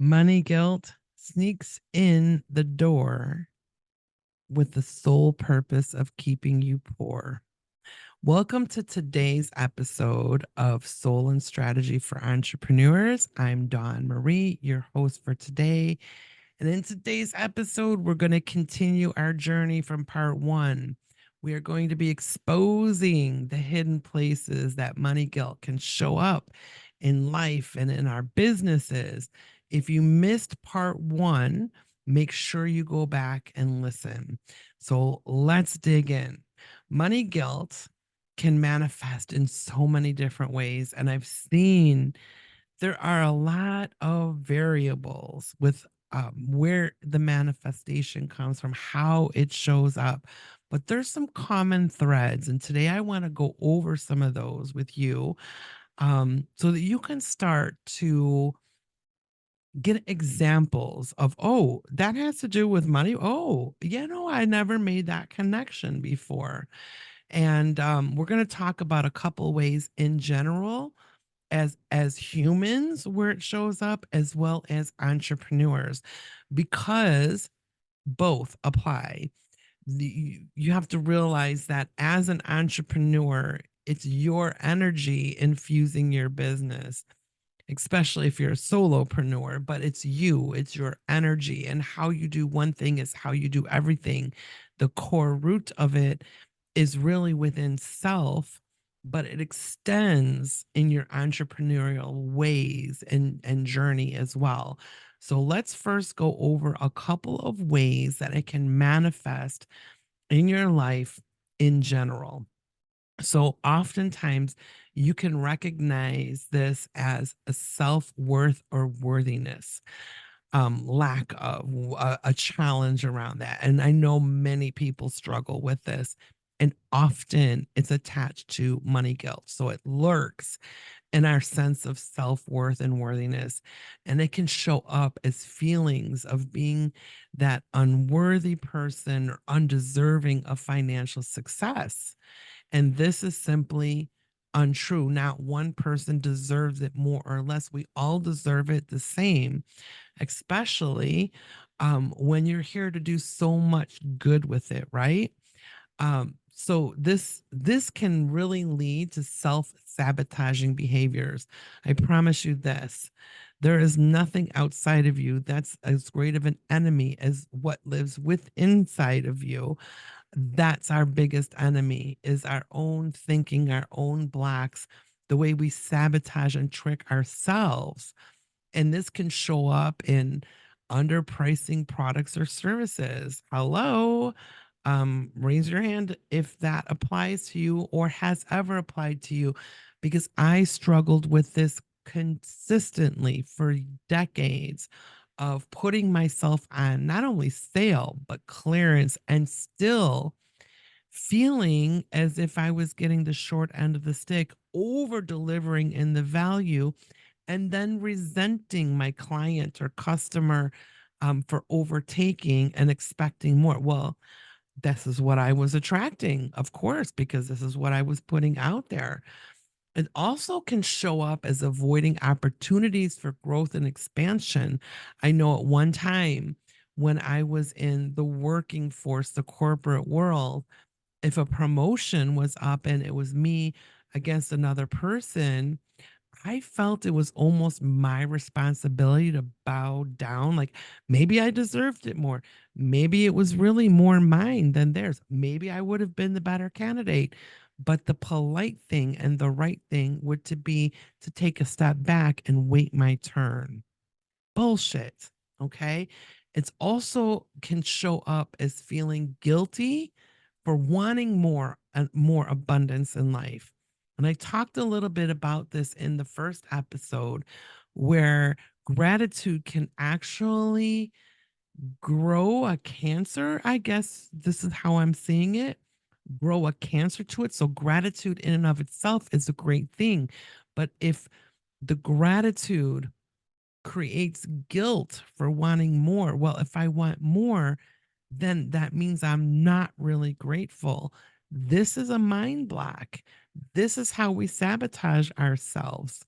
Money guilt sneaks in the door with the sole purpose of keeping you poor. Welcome to today's episode of Soul and Strategy for Entrepreneurs. I'm Dawn Marie, your host for today. And in today's episode, we're going to continue our journey from part one. We are going to be exposing the hidden places that money guilt can show up in life and in our businesses. If you missed part one, make sure you go back and listen. So let's dig in. Money guilt can manifest in so many different ways. And I've seen there are a lot of variables with where the manifestation comes from, how it shows up. But there's some common threads. And today I want to go over some of those with you so that you can start to get examples of, oh, that has to do with money. Oh, I never made that connection before. And we're going to talk about a couple ways in general as humans where it shows up as well as entrepreneurs because both apply. You have to realize that as an entrepreneur, it's your energy infusing your business, especially if you're a solopreneur, but it's you, it's your energy, and how you do one thing is how you do everything. The core root of it is really within self, but it extends in your entrepreneurial ways and journey as well. So let's first go over a couple of ways that it can manifest in your life in general. So oftentimes you can recognize this as a self-worth or worthiness, lack of a challenge around that. And I know many people struggle with this, and often it's attached to money guilt. So it lurks in our sense of self-worth and worthiness. And it can show up as feelings of being that unworthy person or undeserving of financial success. And this is simply untrue. Not one person deserves it more or less. We all deserve it the same, especially when you're here to do so much good with it, right? So this can really lead to self-sabotaging behaviors. I promise you this. There is nothing outside of you that's as great of an enemy as what lives within inside of you. That's our biggest enemy, is our own thinking, our own blocks, the way we sabotage and trick ourselves. And this can show up in underpricing products or services. Hello. Raise your hand if that applies to you or has ever applied to you, because I struggled with this consistently for decades of putting myself on not only sale, but clearance, and still feeling as if I was getting the short end of the stick, over delivering in the value, and then resenting my client or customer for overtaking and expecting more. Well, this is what I was attracting, of course, because this is what I was putting out there. It also can show up as avoiding opportunities for growth and expansion. I know at one time when I was in the working force, the corporate world, if a promotion was up and it was me against another person, I felt it was almost my responsibility to bow down. Like maybe I deserved it more. Maybe it was really more mine than theirs. Maybe I would have been the better candidate. But the polite thing and the right thing would to be to take a step back and wait my turn. Bullshit. Okay. It's also can show up as feeling guilty for wanting more and more abundance in life. And I talked a little bit about this in the first episode, where gratitude can actually grow a cancer. I guess this is how I'm seeing it, grow a cancer to it. So gratitude in and of itself is a great thing. But if the gratitude creates guilt for wanting more. Well, if I want more, then that means I'm not really grateful. This is a mind block. This is how we sabotage ourselves.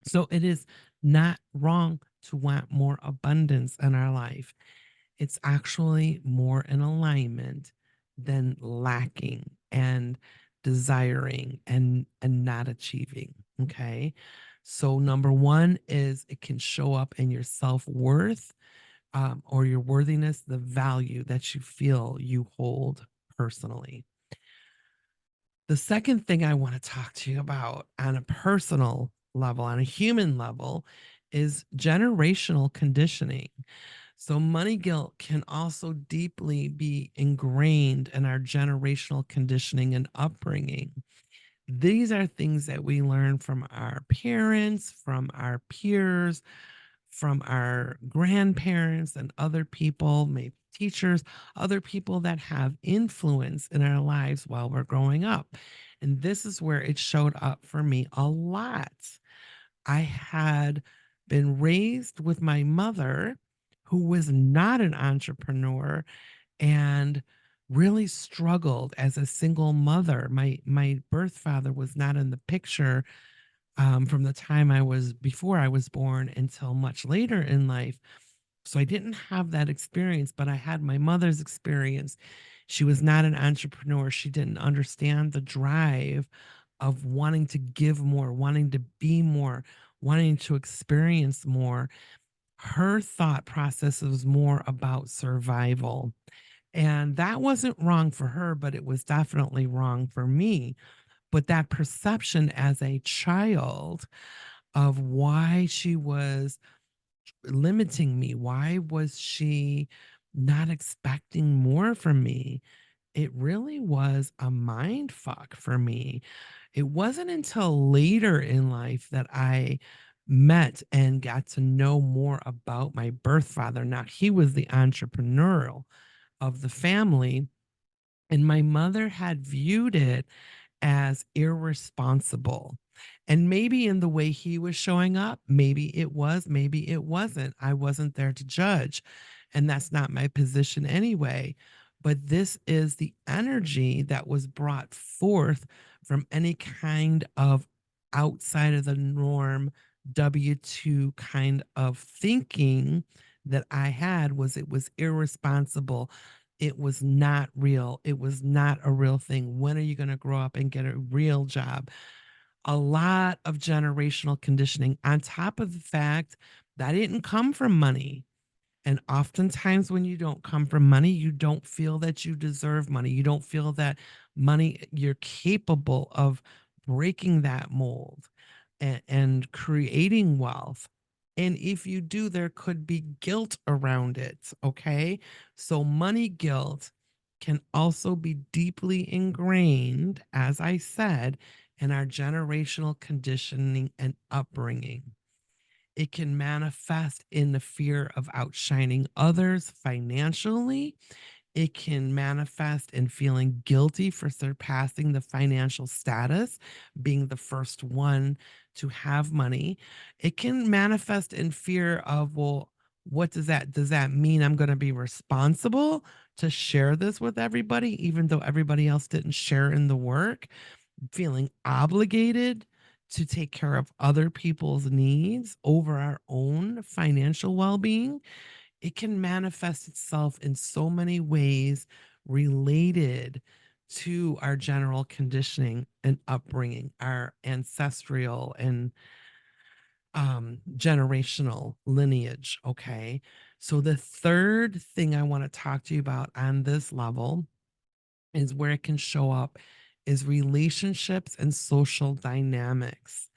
So it is not wrong to want more abundance in our life. It's actually more in alignment than lacking and desiring and not achieving. Okay. So number one is it can show up in your self-worth, or your worthiness, the value that you feel you hold personally. The second thing I want to talk to you about on a personal level, on a human level, is generational conditioning. So, money guilt can also deeply be ingrained in our generational conditioning and upbringing. These are things that we learn from our parents, from our peers, from our grandparents, and other people, maybe teachers, other people that have influence in our lives while we're growing up. And this is where it showed up for me a lot. I had been raised with my mother, who was not an entrepreneur and really struggled as a single mother. My birth father was not in the picture, from the time I was before I was born until much later in life. So I didn't have that experience, but I had my mother's experience. She was not an entrepreneur. She didn't understand the drive of wanting to give more, wanting to be more, wanting to experience more. Her thought process was more about survival. And that wasn't wrong for her, but it was definitely wrong for me. But that perception as a child of why she was limiting me, why was she not expecting more from me? It really was a mind fuck for me. It wasn't until later in life that I met and got to know more about my birth father. Now, he was the entrepreneurial of the family, and my mother had viewed it as irresponsible. And maybe in the way he was showing up, maybe it was, maybe it wasn't. I wasn't there to judge. And that's not my position anyway. But this is the energy that was brought forth from any kind of outside of the norm W2 kind of thinking that I had. Was it was irresponsible, it was not real. It was not a real thing. When are you going to grow up and get a real job? A lot of generational conditioning, on top of the fact that I didn't come from money. And oftentimes, when you don't come from money, you don't feel that you deserve money. You don't feel that money, you're capable of breaking that mold and creating wealth. And if you do, there could be guilt around it. Okay. So, money guilt can also be deeply ingrained, as I said, in our generational conditioning and upbringing. It can manifest in the fear of outshining others financially. It can manifest in feeling guilty for surpassing the financial status, being the first one to have money. It can manifest in fear of, well, what does that mean I'm going to be responsible to share this with everybody, even though everybody else didn't share in the work? Feeling obligated to take care of other people's needs over our own financial well-being. It can manifest itself in so many ways related to our general conditioning and upbringing, our ancestral and generational lineage. Okay. So the third thing I want to talk to you about on this level is where it can show up is relationships and social dynamics.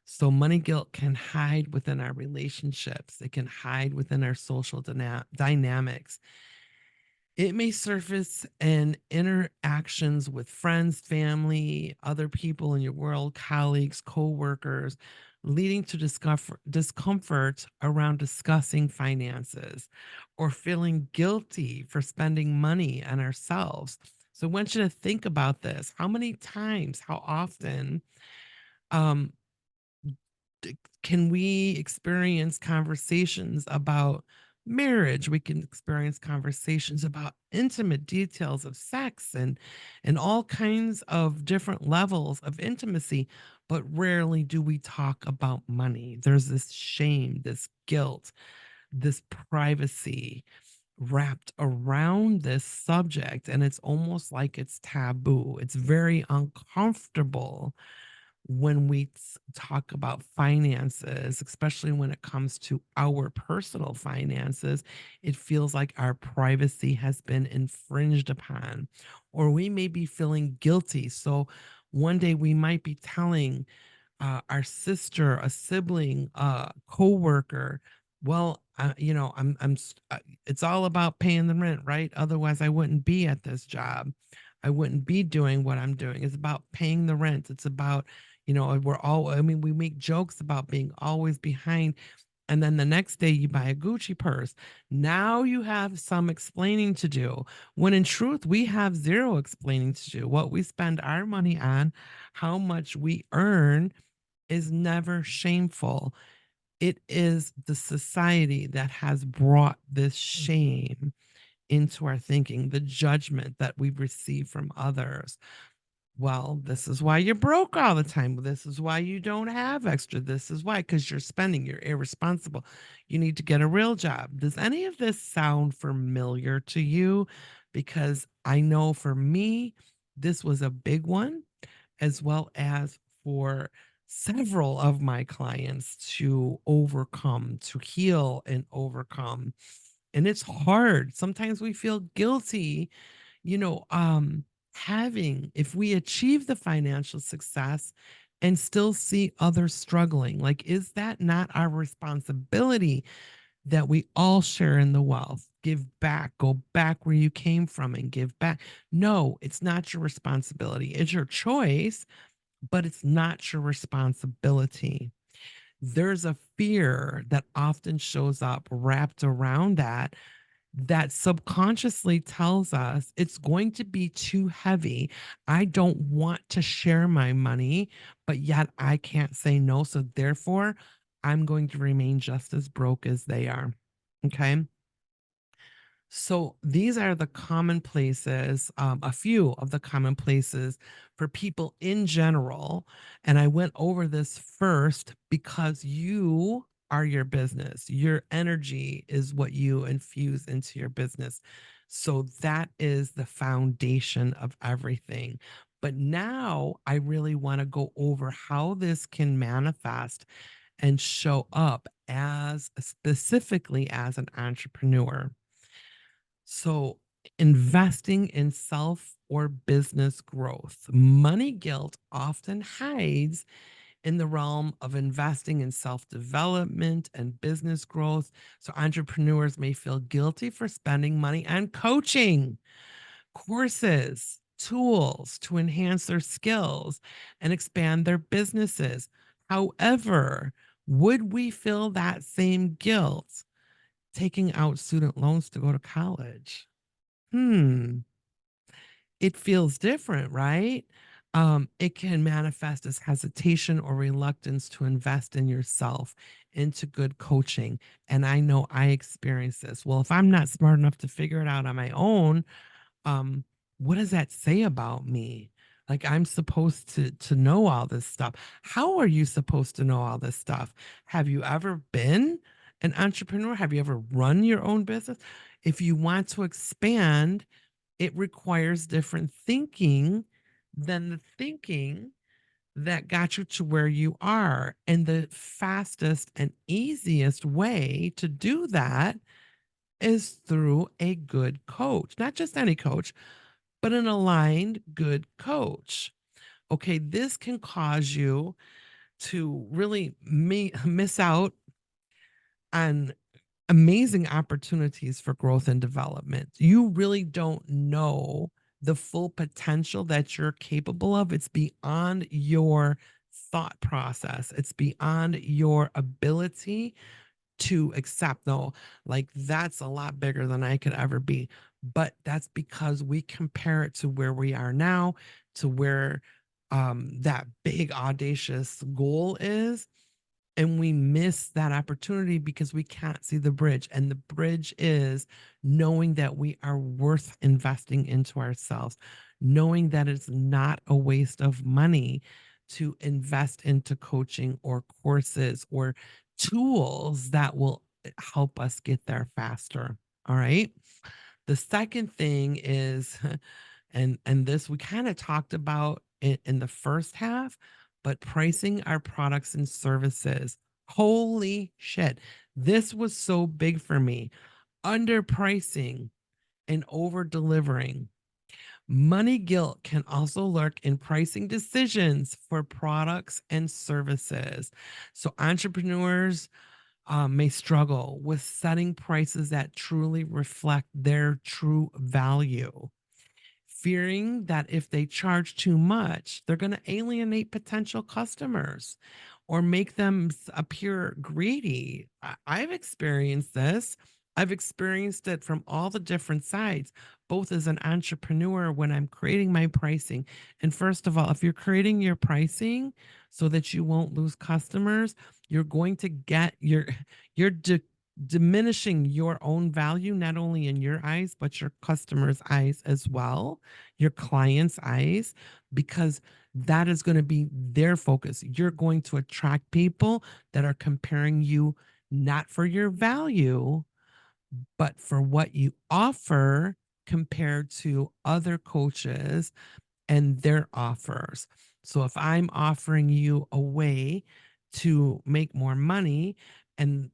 So money guilt can hide within our relationships. It can hide within our social dynamics. It may surface in interactions with friends, family, other people in your world, colleagues, co-workers, leading to discomfort around discussing finances or feeling guilty for spending money on ourselves. So I want you to think about this. How many times, how often um, can we experience conversations about marriage. We can experience conversations about intimate details of sex and all kinds of different levels of intimacy, but rarely do we talk about money. There's this shame, this guilt, this privacy wrapped around this subject, and it's almost like it's taboo. It's very uncomfortable when we talk about finances, especially when it comes to our personal finances. It feels like our privacy has been infringed upon, or we may be feeling guilty. So one day we might be telling our sister, a sibling, a coworker, well, it's all about paying the rent, right? Otherwise, I wouldn't be at this job. I wouldn't be doing what I'm doing. It's about paying the rent. It's about, I mean, we make jokes about being always behind. And then the next day you buy a Gucci purse. Now you have some explaining to do. When in truth, we have zero explaining to do. What we spend our money on, how much we earn, is never shameful. It is the society that has brought this shame into our thinking, the judgment that we receive from others. Well, this is why you're broke all the time. This is why you don't have extra. This is why, because you're spending, you're irresponsible. You need to get a real job. Does any of this sound familiar to you? Because I know for me, this was a big one, as well as for several of my clients to overcome, to heal and overcome. And it's hard. Sometimes we feel guilty, you know, having, if we achieve the financial success and still see others struggling, like, is that not our responsibility that we all share in the wealth? Give back, go back where you came from and give back. No, it's not your responsibility. It's your choice, but it's not your responsibility. There's a fear that often shows up wrapped around that subconsciously tells us it's going to be too heavy. I don't want to share my money, but yet I can't say no. So therefore, I'm going to remain just as broke as they are. Okay. So these are the common places, a few of the common places for people in general. And I went over this first because you are your business. Your energy is what you infuse into your business. So that is the foundation of everything. But now I really want to go over how this can manifest and show up as specifically as an entrepreneur. So, investing in self or business growth. Money guilt often hides in the realm of investing in self development and business growth. So, entrepreneurs may feel guilty for spending money on coaching, courses, tools to enhance their skills and expand their businesses. However, would we feel that same guilt taking out student loans to go to college? Hmm, it feels different, right? It can manifest as hesitation or reluctance to invest in yourself, into good coaching. And I know I experienced this. Well, if I'm not smart enough to figure it out on my own, um, what does that say about me? Like, I'm supposed to know all this stuff. How are you supposed to know all this stuff? Have you ever been an entrepreneur? Have you ever run your own business? If you want to expand, it requires different thinking than the thinking that got you to where you are. And the fastest and easiest way to do that is through a good coach, not just any coach, but an aligned good coach. Okay, this can cause you to really miss out on amazing opportunities for growth and development. You really don't know the full potential that you're capable of. It's beyond your thought process, it's beyond your ability to accept. No, like, that's a lot bigger than I could ever be. But that's because we compare it to where we are now, to where that big audacious goal is. And we miss that opportunity because we can't see the bridge. And the bridge is knowing that we are worth investing into ourselves, knowing that it's not a waste of money to invest into coaching or courses or tools that will help us get there faster. All right. The second thing is, and this we kind of talked about in the first half, but pricing our products and services. Holy shit. This was so big for me. Underpricing and over delivering. Money guilt can also lurk in pricing decisions for products and services. So entrepreneurs may struggle with setting prices that truly reflect their true value, fearing that if they charge too much, they're going to alienate potential customers or make them appear greedy. I've experienced this. I've experienced it from all the different sides, both as an entrepreneur when I'm creating my pricing. And first of all, if you're creating your pricing so that you won't lose customers, you're going to get you're diminishing your own value not only in your eyes but your customers' eyes as well, your clients' eyes, because that is going to be their focus. You're going to attract people that are comparing you not for your value, but for what you offer compared to other coaches and their offers. So if I'm offering you a way to make more money and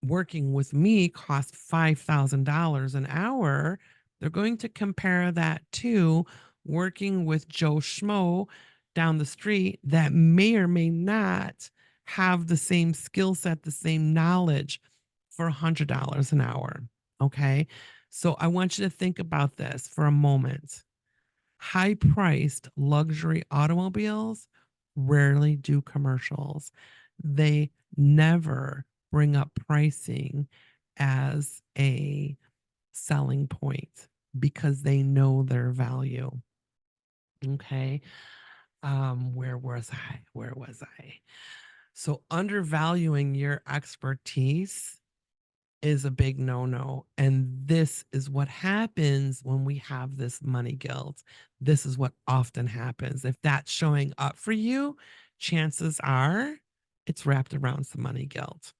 working with me cost $5,000 an hour, they're going to compare that to working with Joe Schmo down the street that may or may not have the same skill set, the same knowledge for $100 an hour. Okay. So I want you to think about this for a moment. High priced luxury automobiles rarely do commercials. They never bring up pricing as a selling point because they know their value. Okay. Where was I? Where was I? So undervaluing your expertise is a big no-no. And this is what happens when we have this money guilt. This is what often happens. If that's showing up for you, chances are it's wrapped around some money guilt.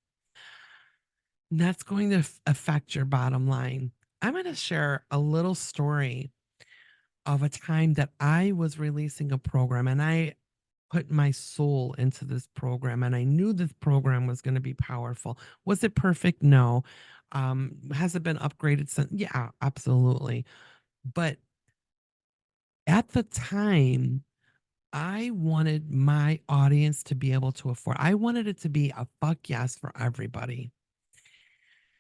And that's going to affect your bottom line. I'm going to share a little story of a time that I was releasing a program and I put my soul into this program and I knew this program was going to be powerful. Was it perfect? No. Has it been upgraded since? Yeah, absolutely. But at the time, I wanted my audience to be able to afford. I wanted it to be a fuck yes for everybody.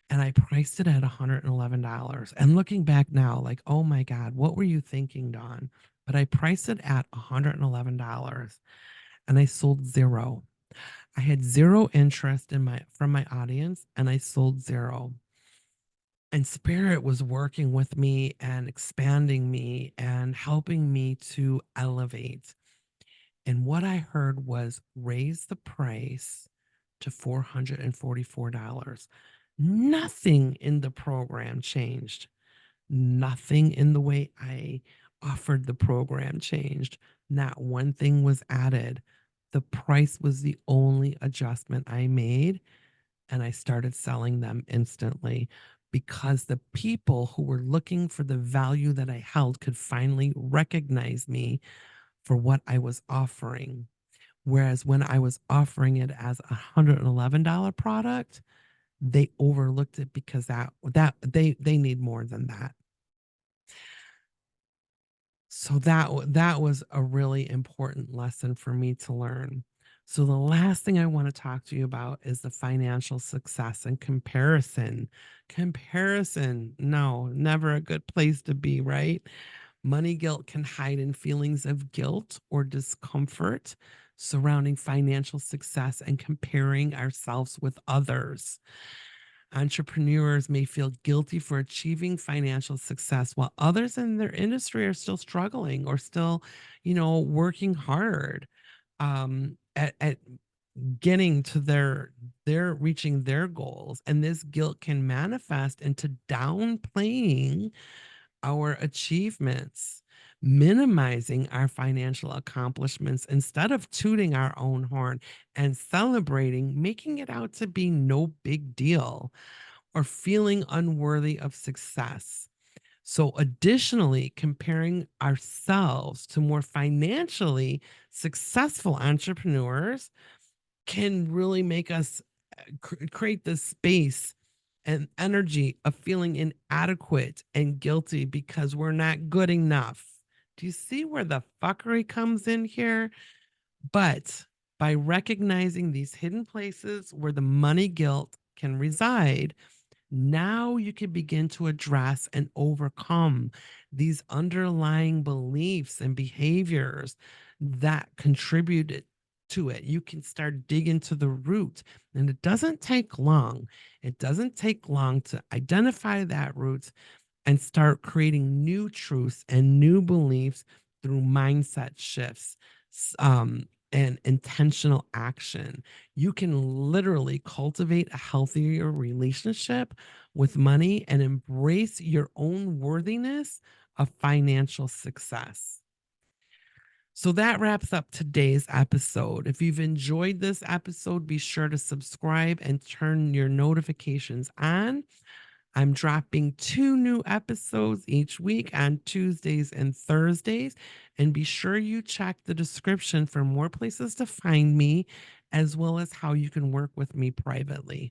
And I priced it at $111. And looking back now, like, oh my God, what were you thinking, Dawn? But I priced it at $111 and I sold zero. I had zero interest in my from my audience and I sold zero. And spirit was working with me and expanding me and helping me to elevate. And what I heard was raise the price to $444. Nothing in the program changed. Nothing in the way I offered the program changed. Not one thing was added. The price was the only adjustment I made, and I started selling them instantly because the people who were looking for the value that I held could finally recognize me for what I was offering. Whereas when I was offering it as a $111 product, they overlooked it because they need more than that. So that was a really important lesson for me to learn. So the last thing I want to talk to you about is the financial success and comparison. Comparison, no, never a good place to be, right? Money guilt can hide in feelings of guilt or discomfort surrounding financial success and comparing ourselves with others. Entrepreneurs may feel guilty for achieving financial success while others in their industry are still struggling or still, working hard at getting to their reaching their goals, and this guilt can manifest into downplaying our achievements, minimizing our financial accomplishments instead of tooting our own horn and celebrating, making it out to be no big deal, or feeling unworthy of success. So, additionally, comparing ourselves to more financially successful entrepreneurs can really make us create this space and energy of feeling inadequate and guilty because we're not good enough. Do you see where the fuckery comes in here? But by recognizing these hidden places where the money guilt can reside, now you can begin to address and overcome these underlying beliefs and behaviors that contributed to it. You can start digging to the root, and it doesn't take long. It doesn't take long to identify that root and start creating new truths and new beliefs through mindset shifts, and intentional action. You can literally cultivate a healthier relationship with money and embrace your own worthiness of financial success. So that wraps up today's episode. If you've enjoyed this episode, be sure to subscribe and turn your notifications on. I'm dropping 2 new episodes each week on Tuesdays and Thursdays. And be sure you check the description for more places to find me, as well as how you can work with me privately.